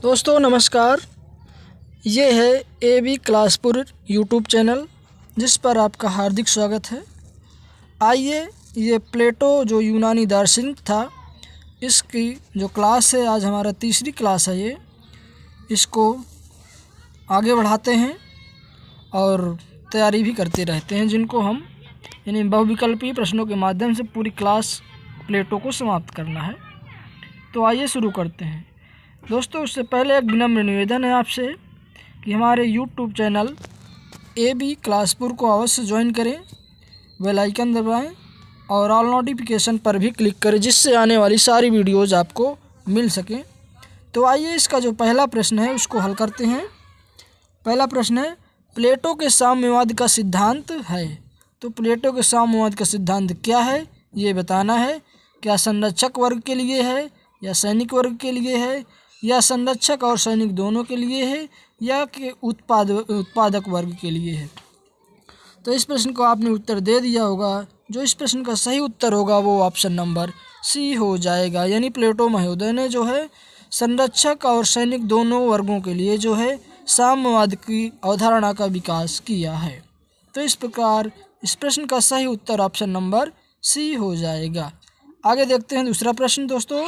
दोस्तों नमस्कार। ये है AB क्लासपुर यूट्यूब चैनल जिस पर आपका हार्दिक स्वागत है। आइए ये प्लेटो जो यूनानी दार्शनिक था, इसकी जो क्लास है, आज हमारा तीसरी क्लास है ये, इसको आगे बढ़ाते हैं और तैयारी भी करते रहते हैं, जिनको हम यानी बहुविकल्पीय प्रश्नों के माध्यम से पूरी क्लास प्लेटो को समाप्त करना है। तो आइए शुरू करते हैं। दोस्तों उससे पहले एक विनम्र निवेदन है आपसे कि हमारे यूट्यूब चैनल AB क्लासपुर को अवश्य ज्वाइन करें, बेल आइकन दबाएं और ऑल नोटिफिकेशन पर भी क्लिक करें, जिससे आने वाली सारी वीडियोज़ आपको मिल सकें। तो आइए इसका जो पहला प्रश्न है उसको हल करते हैं। पहला प्रश्न है, प्लेटो के साम्यवाद का सिद्धांत है। तो प्लेटो के साम्यवाद का सिद्धांत क्या है ये बताना है। क्या संरक्षक वर्ग के लिए है, या सैनिक वर्ग के लिए है, या संरक्षक और सैनिक दोनों के लिए है, या कि उत्पादक वर्ग के लिए है। तो इस प्रश्न को आपने उत्तर दे दिया होगा। जो इस प्रश्न का सही उत्तर होगा वो ऑप्शन नंबर सी हो जाएगा। यानी प्लेटो महोदय ने जो है संरक्षक और सैनिक दोनों वर्गों के लिए जो है साम्यवाद की अवधारणा का विकास किया है। तो इस प्रकार इस प्रश्न का सही उत्तर ऑप्शन नंबर सी हो जाएगा। आगे देखते हैं दूसरा प्रश्न। दोस्तों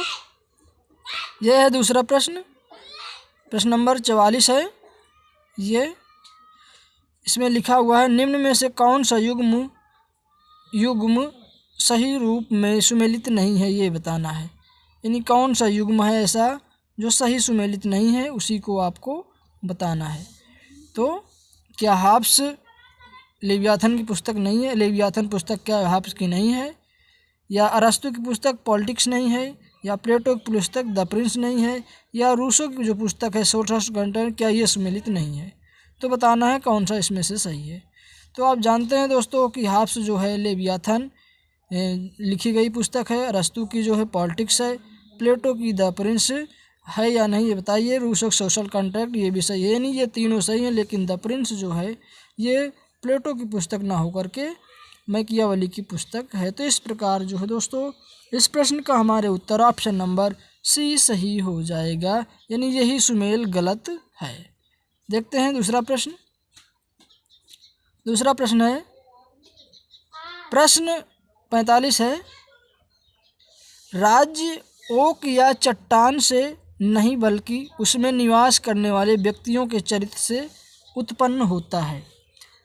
यह है दूसरा प्रश्न, प्रश्न नंबर 44 है ये। इसमें लिखा हुआ है, निम्न में से कौन सा युग्म सही रूप में सुमेलित नहीं है, ये बताना है। यानी कौन सा युग्म है ऐसा जो सही सुमेलित नहीं है, उसी को आपको बताना है। तो क्या हाब्स लेवियाथन की पुस्तक नहीं है, लेवियाथन पुस्तक क्या हाब्स की नहीं है, या अरस्तु की पुस्तक पॉलिटिक्स नहीं है, या प्लेटो की पुस्तक द प्रिंस नहीं है, या रूसो की जो पुस्तक है सोशल कंटेंट, क्या ये सम्मिलित नहीं है। तो बताना है कौन सा इसमें से सही है। तो आप जानते हैं दोस्तों कि हाब्स जो है लेवियाथन लिखी गई पुस्तक है, अरस्तु की जो है पॉलिटिक्स है, प्लेटो की द प्रिंस है या नहीं ये बताइए। रूसो सोशल कॉन्ट्रैक्ट ये भी सही है, नहीं ये तीनों सही हैं, लेकिन द प्रिंस जो है ये प्लेटो की पुस्तक ना होकर के मैकियावेली की पुस्तक है। तो इस प्रकार जो है दोस्तों इस प्रश्न का हमारे उत्तर ऑप्शन नंबर सी सही हो जाएगा। यानी यही सुमेल गलत है। देखते हैं दूसरा प्रश्न। दूसरा प्रश्न है, प्रश्न 45 है, राज्य ओक या चट्टान से नहीं बल्कि उसमें निवास करने वाले व्यक्तियों के चरित्र से उत्पन्न होता है।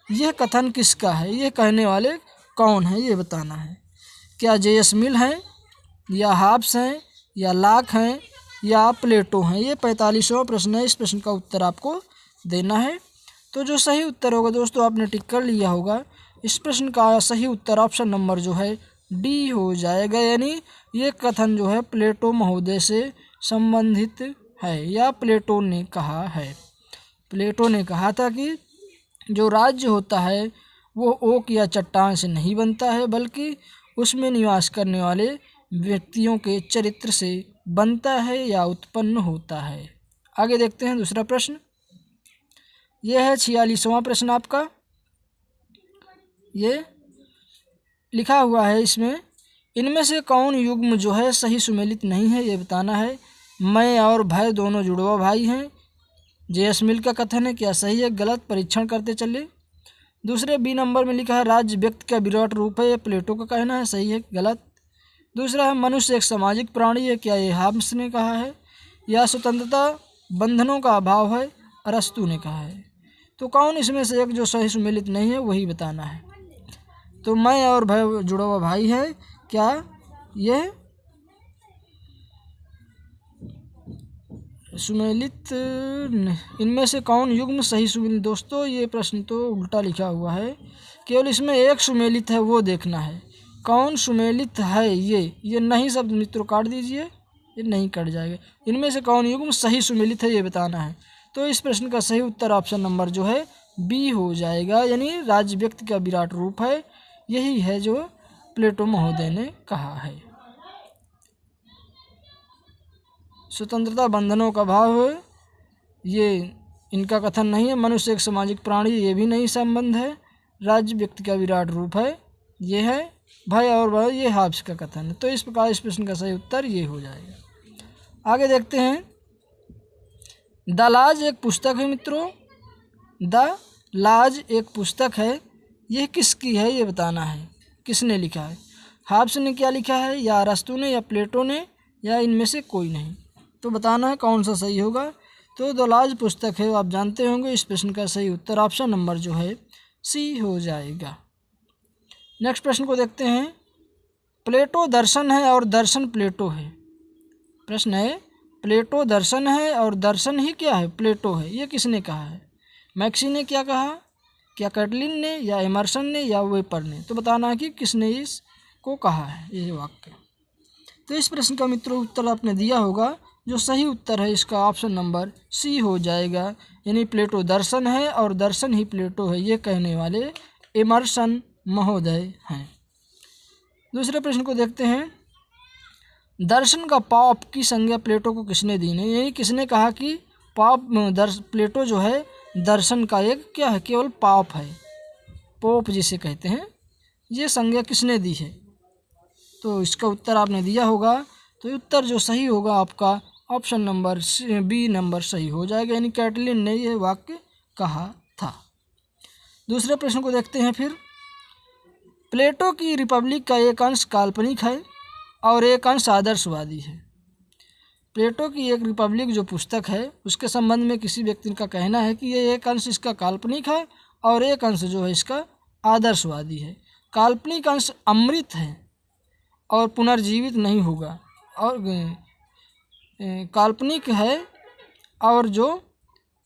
यह कथन किसका है, यह कहने वाले कौन है ये बताना है। क्या J.S. मिल हैं, या हाब्स हैं, या लाक हैं, या प्लेटो हैं। ये 45वां प्रश्न है। इस प्रश्न का उत्तर आपको देना है। तो जो सही उत्तर होगा दोस्तों आपने टिक कर लिया होगा। इस प्रश्न का सही उत्तर ऑप्शन नंबर जो है डी हो जाएगा। यानी ये कथन जो है प्लेटो महोदय से संबंधित है, या प्लेटो ने कहा है। प्लेटो ने कहा था कि जो राज्य होता है वो ओक या चट्टान से नहीं बनता है, बल्कि उसमें निवास करने वाले व्यक्तियों के चरित्र से बनता है या उत्पन्न होता है। आगे देखते हैं दूसरा प्रश्न। यह है 46वां प्रश्न आपका। ये लिखा हुआ है इसमें, इनमें से कौन युग्म जो है सही सुमेलित नहीं है ये बताना है। मैं और भय दोनों जुड़वा भाई हैं। J.S. मिल का कथन है, क्या सही है गलत, परीक्षण करते चले। दूसरे बी नंबर में लिखा है, राज्य व्यक्ति का विराट रूप है, ये प्लेटो का कहना है, सही है गलत। दूसरा है, मनुष्य एक सामाजिक प्राणी है, क्या ये हाब्स ने कहा है। या स्वतंत्रता बंधनों का अभाव है, अरस्तु ने कहा है। तो कौन इसमें से एक जो सही सुमेलित नहीं है वही बताना है। तो मैं और भाई जुड़ा हुआ भाई है, क्या यह सुमेलित, इनमें से कौन युग्म सही सुमेलित। दोस्तों ये प्रश्न तो उल्टा लिखा हुआ है, केवल इसमें एक सुमेलित है वो देखना है। कौन सुमेलित है ये नहीं शब्द मित्रों काट दीजिए, ये नहीं कट जाएगा। इनमें से कौन युग्म सही सुमेलित है ये बताना है। तो इस प्रश्न का सही उत्तर ऑप्शन नंबर जो है बी हो जाएगा। यानी राज्य व्यक्ति का विराट रूप है, यही है जो प्लेटो महोदय ने कहा है। स्वतंत्रता बंधनों का भाव है, ये इनका कथन नहीं है। मनुष्य एक सामाजिक प्राणी, ये भी नहीं संबंध है। राज्य व्यक्ति का विराट रूप है, ये है। भय और भय ये हाब्स का कथन है। तो इस प्रकार इस प्रश्न का सही उत्तर ये हो जाएगा। आगे देखते हैं द लाज एक पुस्तक है मित्रों, द लाज एक पुस्तक है, यह किसकी है ये बताना है, किसने लिखा है। हाब्स ने क्या लिखा है, या अरस्तू ने, या प्लेटो ने, या इनमें से कोई नहीं। तो बताना है कौन सा सही होगा। तो द लाज पुस्तक है, आप जानते होंगे। इस प्रश्न का सही उत्तर ऑप्शन नंबर जो है सी हो जाएगा। नेक्स्ट प्रश्न को देखते हैं। प्लेटो दर्शन है और दर्शन प्लेटो है। प्रश्न है प्लेटो दर्शन है और दर्शन ही क्या है, प्लेटो है, ये किसने कहा है। मैक्सी ने क्या कहा, क्या कैटलिन ने, या एमर्सन ने, या वेपर ने। तो बताना है कि किसने इसको कहा है ये वाक्य। तो इस प्रश्न का मित्रों उत्तर आपने दिया होगा। जो सही उत्तर है इसका ऑप्शन नंबर सी हो जाएगा, यानी प्लेटो दर्शन है और दर्शन ही प्लेटो है, ये कहने वाले एमर्सन महोदय हैं। दूसरे प्रश्न को देखते हैं। दर्शन का पाप की संज्ञा प्लेटो को किसने दी है, यानी किसने कहा कि पाप प्लेटो जो है दर्शन का एक क्या है, केवल पाप है, पोप जिसे कहते हैं, ये संज्ञा किसने दी है। तो इसका उत्तर आपने दिया होगा। तो उत्तर जो सही होगा आपका ऑप्शन नंबर बी नंबर सही हो जाएगा, यानी कैटलिन ने यह वाक्य कहा था। दूसरे प्रश्न को देखते हैं फिर। प्लेटो की रिपब्लिक का एक अंश काल्पनिक है और एक अंश आदर्शवादी है। प्लेटो की एक रिपब्लिक जो पुस्तक है उसके संबंध में किसी व्यक्ति का कहना है कि ये एक अंश इसका काल्पनिक है और एक अंश जो है इसका आदर्शवादी है। काल्पनिक अंश अमृत है और पुनर्जीवित नहीं होगा, और काल्पनिक है और जो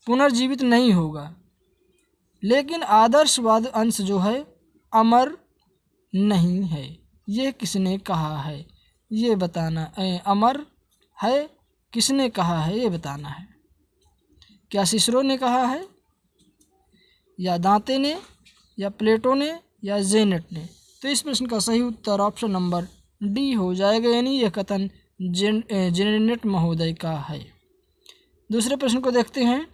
पुनर्जीवित नहीं होगा, लेकिन आदर्शवाद अंश जो है अमर नहीं है। ये किसने कहा है ये बताना, अमर है किसने कहा है ये बताना है। क्या सिसरो ने कहा है, या दांते ने, या प्लेटो ने, या जेनेट ने। तो इस प्रश्न का सही उत्तर ऑप्शन नंबर डी हो जाएगा, यानी यह कथन जेनेट महोदय का है। दूसरे प्रश्न को देखते हैं।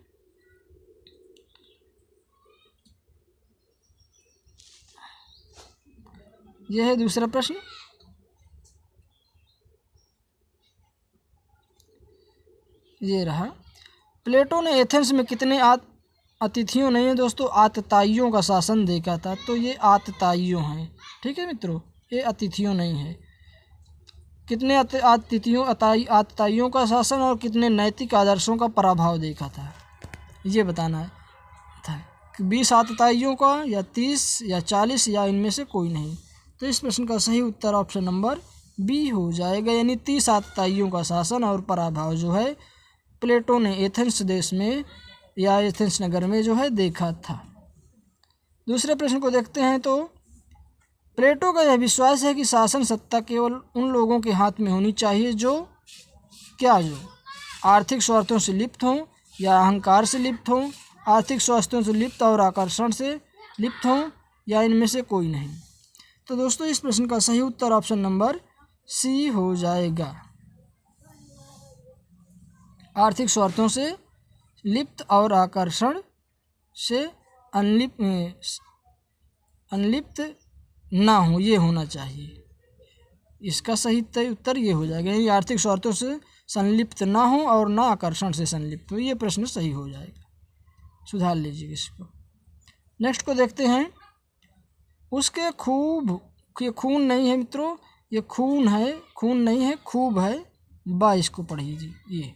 यह है दूसरा प्रश्न। ये रहा। प्लेटो ने एथेंस में कितने अतिथियों नहीं है दोस्तों, आतताइयों का शासन देखा था। तो ये आतताइयों हैं, ठीक है मित्रों, ये अतिथियों नहीं है। कितने आतताइयों का शासन और कितने नैतिक आदर्शों का प्रभाव देखा था, ये बताना है था। 20 आतताइयों का, या 30, या 40, या इनमें से कोई नहीं। तो इस प्रश्न का सही उत्तर ऑप्शन नंबर बी हो जाएगा, यानी 30 आतताइयों का शासन और प्रभाव जो है प्लेटो ने एथेंस देश में या एथेंस नगर में जो है देखा था। दूसरे प्रश्न को देखते हैं। तो प्लेटो का यह विश्वास है कि शासन सत्ता केवल उन लोगों के हाथ में होनी चाहिए जो आर्थिक स्वार्थों से लिप्त हों, या अहंकार से लिप्त हों, आर्थिक स्वार्थों से लिप्त और आकर्षण से लिप्त हों, या इनमें से कोई नहीं। तो दोस्तों इस प्रश्न का सही उत्तर ऑप्शन नंबर सी हो जाएगा, आर्थिक स्वार्थों से लिप्त और आकर्षण से अनलिप्त ना हो, ये होना चाहिए। इसका सही उत्तर ये हो जाएगा, यानी आर्थिक स्वार्थों से संलिप्त ना हो और ना आकर्षण से संलिप्त हो, ये प्रश्न सही हो जाएगा। सुधार लीजिए इसको। नेक्स्ट को देखते हैं। उसके ये खून नहीं है मित्रों, ये खून है, खून नहीं है, खूब है। 22 को पढ़िए जी। ये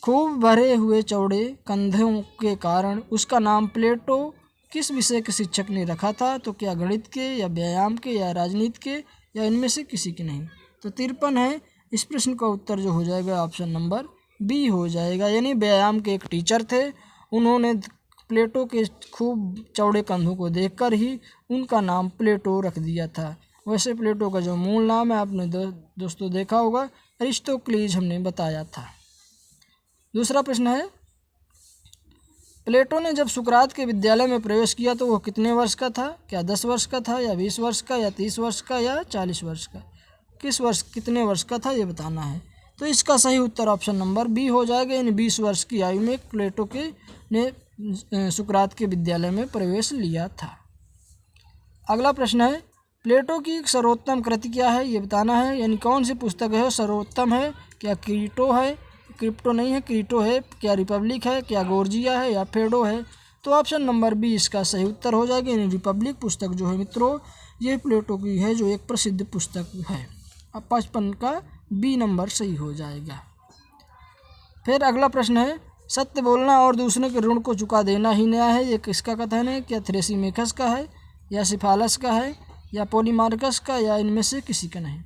खूब भरे हुए चौड़े कंधों के कारण उसका नाम प्लेटो किस विषय के शिक्षक ने रखा था। तो क्या गणित के, या व्यायाम के, या राजनीति के, या इनमें से किसी के नहीं। तो 53 है। इस प्रश्न का उत्तर जो हो जाएगा ऑप्शन नंबर बी हो जाएगा, यानी व्यायाम के एक टीचर थे, उन्होंने प्लेटो के खूब चौड़े कंधों को देखकर ही उनका नाम प्लेटो रख दिया था। वैसे प्लेटो का जो मूल नाम है आपने दोस्तों देखा होगा, अरिस्टोक्लीज हमने बताया था। दूसरा प्रश्न है। प्लेटो ने जब सुकरात के विद्यालय में प्रवेश किया तो वह कितने वर्ष का था। क्या 10 वर्ष का था, या 20 वर्ष का, या 30 वर्ष का, या 40 वर्ष का। कितने वर्ष का था ये बताना है। तो इसका सही उत्तर ऑप्शन नंबर बी हो जाएगा, यानी 20 वर्ष की आयु में प्लेटो ने सुकरात के विद्यालय में प्रवेश लिया था। अगला प्रश्न है। प्लेटो की सर्वोत्तम कृति क्या है ये बताना है, यानी कौन सी पुस्तक है सर्वोत्तम है। क्या क्रीटो है, क्रिप्टो नहीं है, क्रीटो है, क्या रिपब्लिक है, क्या गॉर्जिया है या फेडो है। तो ऑप्शन नंबर बी इसका सही उत्तर हो जाएगा। यानी रिपब्लिक पुस्तक जो है मित्रों ये प्लेटो की है, जो एक प्रसिद्ध पुस्तक है। अब 55 का बी नंबर सही हो जाएगा। फिर अगला प्रश्न है, सत्य बोलना और दूसरे के ऋण को चुका देना ही न्याय है, ये किसका कथन है? क्या थ्रेसिमेकस का है या सिफालस का है या पॉलीमार्कस का या इनमें से किसी का नहीं?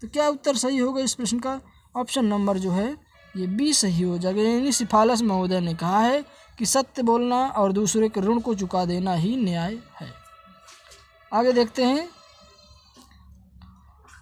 तो क्या उत्तर सही होगा इस प्रश्न का? ऑप्शन नंबर जो है ये बी सही हो जाएगा। यानी सिफालस महोदय ने कहा है कि सत्य बोलना और दूसरे के ऋण को चुका देना ही न्याय है। आगे देखते हैं,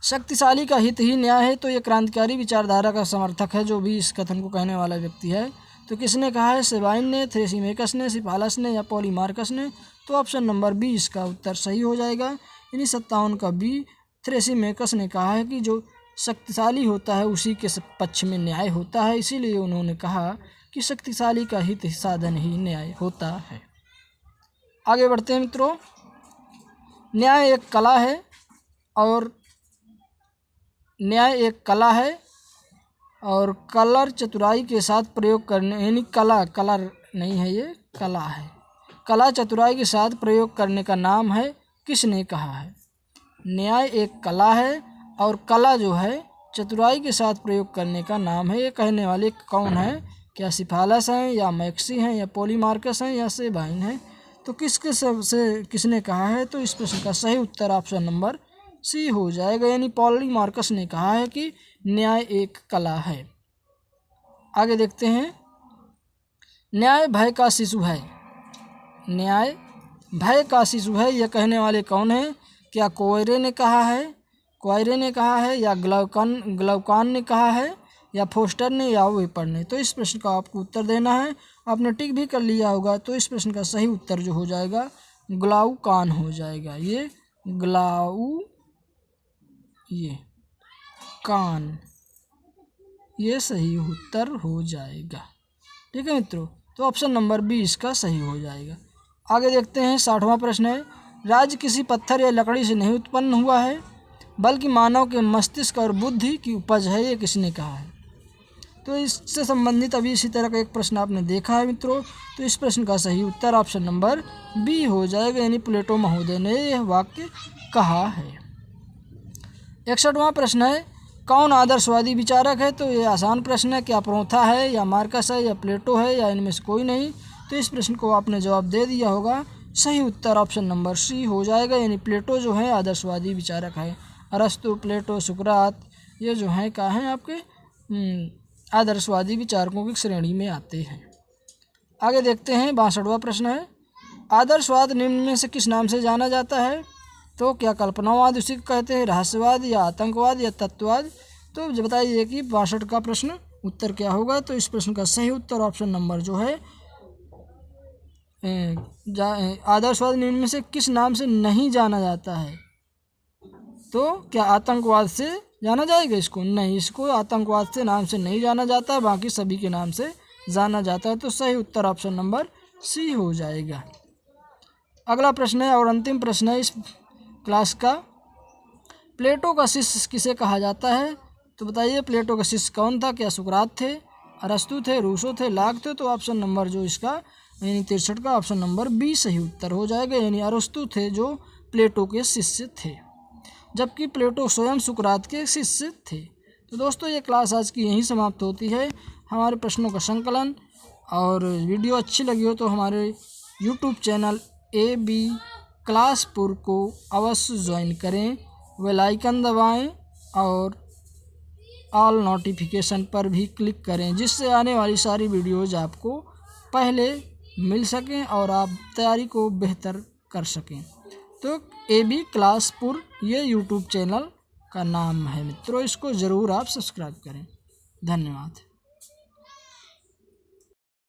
शक्तिशाली का हित ही न्याय है, तो ये क्रांतिकारी विचारधारा का समर्थक है जो भी इस कथन को कहने वाला व्यक्ति है। तो किसने कहा है? सेबाइन ने, थ्रेसिमेकस ने, सिफालस ने या पॉलीमार्कस ने? तो ऑप्शन नंबर बी इसका उत्तर सही हो जाएगा। यानी 57 का बी थ्रेसिमेकस ने कहा है कि जो शक्तिशाली होता है उसी के पक्ष में न्याय होता है, इसीलिए उन्होंने कहा कि शक्तिशाली का हित साधन ही न्याय होता है। आगे बढ़ते हैं मित्रों, न्याय एक कला है और न्याय एक कला है और कलर चतुराई के साथ प्रयोग करने, यानी कलर नहीं है, ये कला है। कला चतुराई के साथ प्रयोग करने का नाम है, किसने कहा है? न्याय एक कला है और कला जो है चतुराई के साथ प्रयोग करने का नाम है। ये कहने वाले कौन है? क्या सिफालस हैं या मैक्सी हैं या पॉलीमार्कस हैं या सेबाइन है? तो किसके सबसे किसने कहा है? तो इस प्रश्न का सही उत्तर ऑप्शन नंबर सी हो जाएगा। यानी पॉलीमार्कस ने कहा है कि न्याय एक कला है। आगे देखते हैं, न्याय भय का शिशु है। न्याय भय का शिशु है, यह कहने वाले कौन है? क्या क्वायरे ने कहा है या ग्लाउकान ने कहा है या फोस्टर ने या वेपर ने? तो इस प्रश्न का आपको उत्तर देना है। आपने टिक भी कर लिया होगा, तो इस प्रश्न का सही उत्तर जो हो जाएगा ग्लाउकान हो जाएगा। ये कान, ये सही उत्तर हो जाएगा। ठीक है मित्रों, तो ऑप्शन नंबर बी इसका सही हो जाएगा। आगे देखते हैं, 60वां प्रश्न है, राज्य किसी पत्थर या लकड़ी से नहीं उत्पन्न हुआ है बल्कि मानव के मस्तिष्क और बुद्धि की उपज है, ये किसने कहा है? तो इससे संबंधित अभी इसी तरह का एक प्रश्न आपने देखा है मित्रों। तो इस प्रश्न का सही उत्तर ऑप्शन नंबर बी हो जाएगा। यानी प्लेटो महोदय ने यह वाक्य कहा है। 61वां प्रश्न है, कौन आदर्शवादी विचारक है? तो ये आसान प्रश्न है। क्या प्रोथा है या मार्कस है या प्लेटो है या इनमें से कोई नहीं? तो इस प्रश्न को आपने जवाब दे दिया होगा। सही उत्तर ऑप्शन नंबर सी हो जाएगा। यानी प्लेटो जो है आदर्शवादी विचारक है। अरस्तु, प्लेटो, सुकरात ये जो हैं क्या हैं आपके आदर्शवादी विचारकों की श्रेणी में आते हैं। आगे देखते हैं, 62वां प्रश्न है, आदर्शवाद निम्न में से किस नाम से जाना जाता है? तो क्या कल्पनावाद उसी को कहते हैं, रहस्यवाद या आतंकवाद या तत्ववाद? तो बताइए कि 62 का प्रश्न उत्तर क्या होगा? तो इस प्रश्न का सही उत्तर ऑप्शन नंबर जो है आदर्शवाद निम्न में से किस नाम से नहीं जाना जाता है? तो क्या आतंकवाद से जाना जाएगा इसको? नहीं, इसको आतंकवाद से नाम से नहीं जाना जाता, बाकी सभी के नाम से जाना जाता है। तो सही उत्तर ऑप्शन नंबर सी हो जाएगा। अगला प्रश्न है और अंतिम प्रश्न है इस क्लास का, प्लेटो का शिष्य किसे कहा जाता है? तो बताइए प्लेटो का शिष्य कौन था? क्या सुकरात थे, अरस्तु थे, रूसो थे, लाक थे? तो ऑप्शन नंबर जो इसका यानी 63 का ऑप्शन नंबर बी सही उत्तर हो जाएगा। यानी अरस्तु थे जो प्लेटो के शिष्य थे, जबकि प्लेटो स्वयं सुकरात के शिष्य थे। तो दोस्तों ये क्लास आज की यहीं समाप्त होती है। हमारे प्रश्नों का संकलन और वीडियो अच्छी लगी हो तो हमारे यूट्यूब चैनल AB क्लासपुर को अवश्य ज्वाइन करें, बेल आइकन दबाएं और ऑल नोटिफिकेशन पर भी क्लिक करें, जिससे आने वाली सारी वीडियोज़ आपको पहले मिल सकें और आप तैयारी को बेहतर कर सकें। तो AB क्लासपुर ये यूट्यूब चैनल का नाम है मित्रों, इसको ज़रूर आप सब्सक्राइब करें। धन्यवाद।